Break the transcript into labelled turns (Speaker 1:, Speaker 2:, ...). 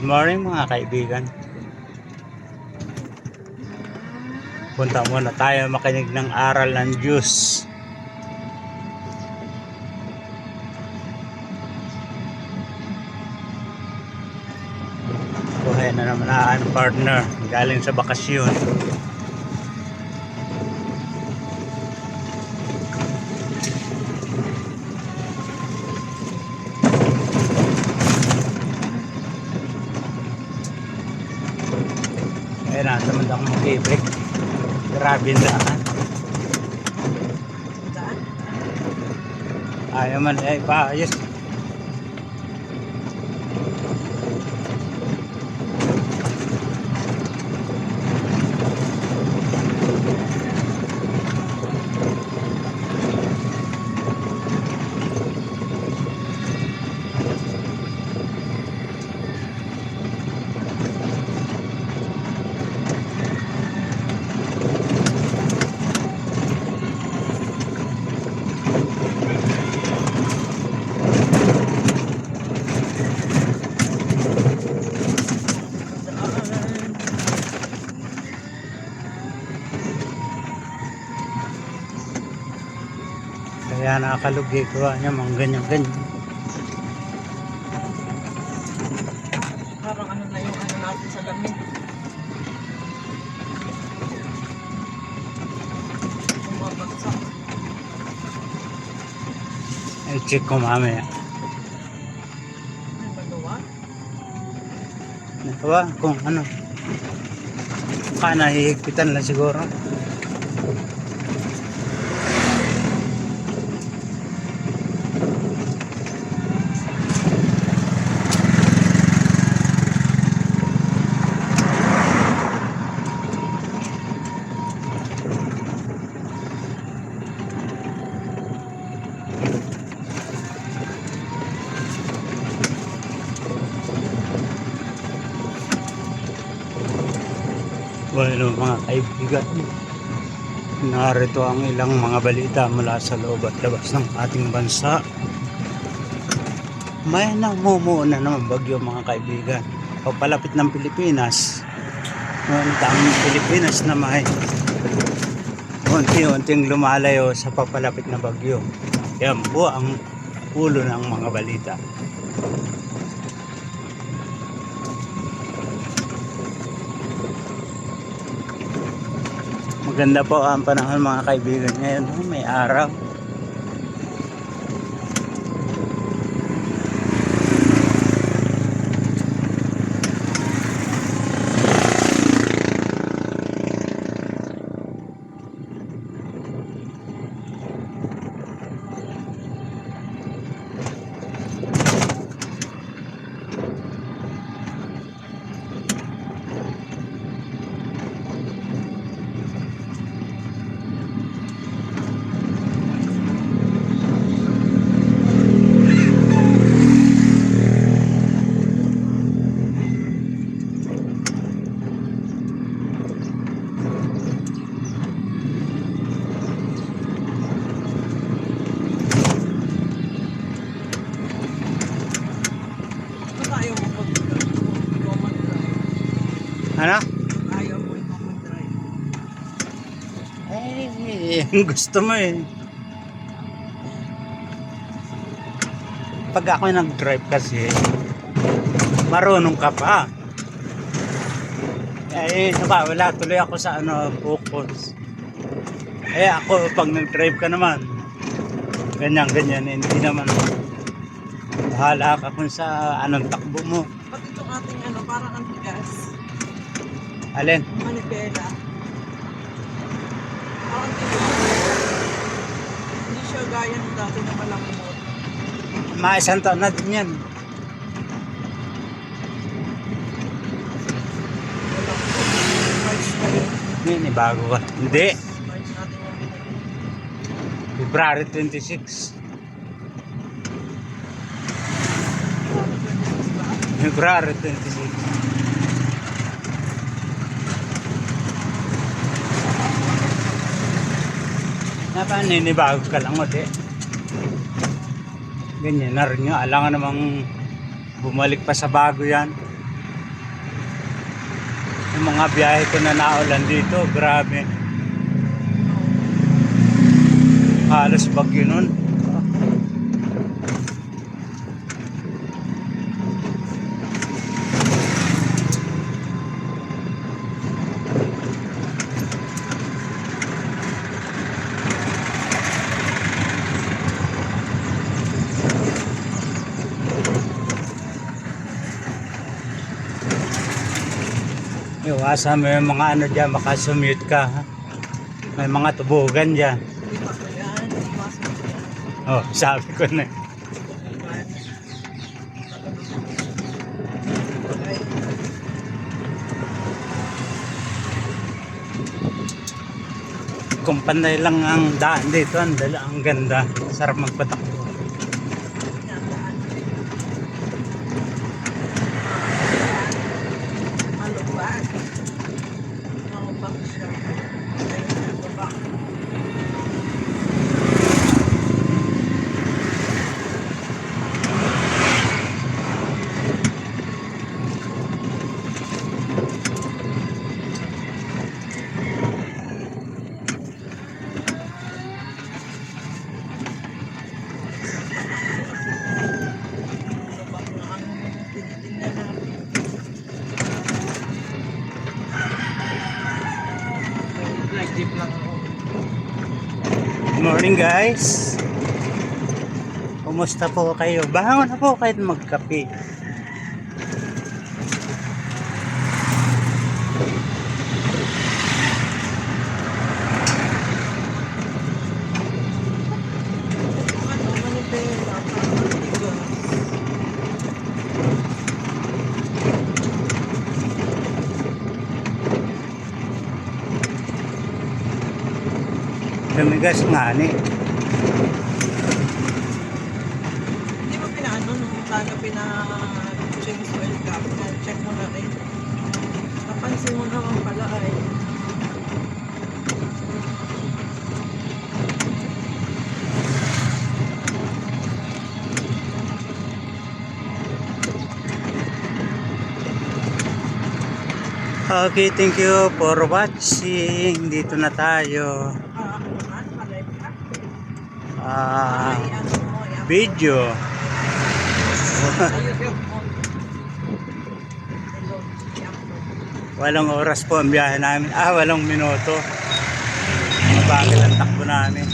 Speaker 1: Good morning mga kaibigan. Punta muna tayo makinig ng aral ng Diyos. Buhay na naman ang partner galing sa bakasyon. Ayun na, tamad ako mag-i-break. Grabe na daan. Ayaw man, paayos. Kaya nakalugi ko niya mga ganyan-ganyan.
Speaker 2: Parang ano na yung ano natin sa lamig. Bumabagsak.
Speaker 1: Ay, check ko mamaya.
Speaker 2: Ano magawa?
Speaker 1: Natawa kung ano. Baka nahihigpitan lang siguro. Bueno mga kaibigan, narito ang ilang mga balita mula sa loob at labas ng ating bansa. May namumuo na naman bagyo mga kaibigan. Papalapit ng Pilipinas. Ngunit ang Pilipinas na may unti-unting lumalayo sa papalapit na bagyo. Yan po ang ulo ng mga balita. Maganda po ang panahon mga kaibigan ngayon. May araw.
Speaker 2: Ayaw mo mag-common drive.
Speaker 1: Ano?
Speaker 2: Ayaw mo i-common drive.
Speaker 1: Gusto mo eh. Pag ako nag-drive kasi, marunong ka pa. Wala tuloy ako sa focus. Ako pag nag-drive ka naman, ganyan, hindi naman bahala ka kung sa anong takbo mo.
Speaker 2: Pag itong ating parang ang bigas.
Speaker 1: Alin?
Speaker 2: Manibela. Parang tigas. Hindi siya gaya ng dati na malambot.
Speaker 1: Mga isang taon na din yan.
Speaker 2: March na yun.
Speaker 1: Hindi, bago ka. Hindi.
Speaker 2: March natin yung binili.
Speaker 1: February 26. February 26. Napaninibago ka lang ulit. Ganyan na rin nga. Alangan namang bumalik pa sa bago yan. Yung mga biyahe ko na naulan dito, grabe. Halos bagyo nun. Iwasan mo yung mga ano dyan, makasumute ka. Ha? May mga tubugan dyan.
Speaker 2: Hindi pa ko yan. Iwasan ko yan.
Speaker 1: Oh, sabi ko na.
Speaker 2: Ay,
Speaker 1: Kung panay lang ang daan dito, ang ganda. Sarap magpatakbo.
Speaker 2: pinadaan. Malubag. Malubag siya. Ay, malubag. Malubag na ano yung tinitingnan natin. Like jeep lang ako.
Speaker 1: Good morning guys. Kumusta po kayo? Bangon na po kahit magkape.
Speaker 2: Ano, manipela, parang tigas.
Speaker 1: Lumigas nga ni.
Speaker 2: Hindi mo pinaano nung tayo pina-change oil cap, check mo na rin. Napansin mo naman pala ay
Speaker 1: Okay, thank you for watching. Dito na tayo.
Speaker 2: ano naman, palay ka.
Speaker 1: Ah,
Speaker 2: Ay, ano mo, yan.
Speaker 1: video.
Speaker 2: Ayun mo. Hello, yan.
Speaker 1: Walang oras po ang biyahe namin. Walang minuto. Mabagal ang takbo namin.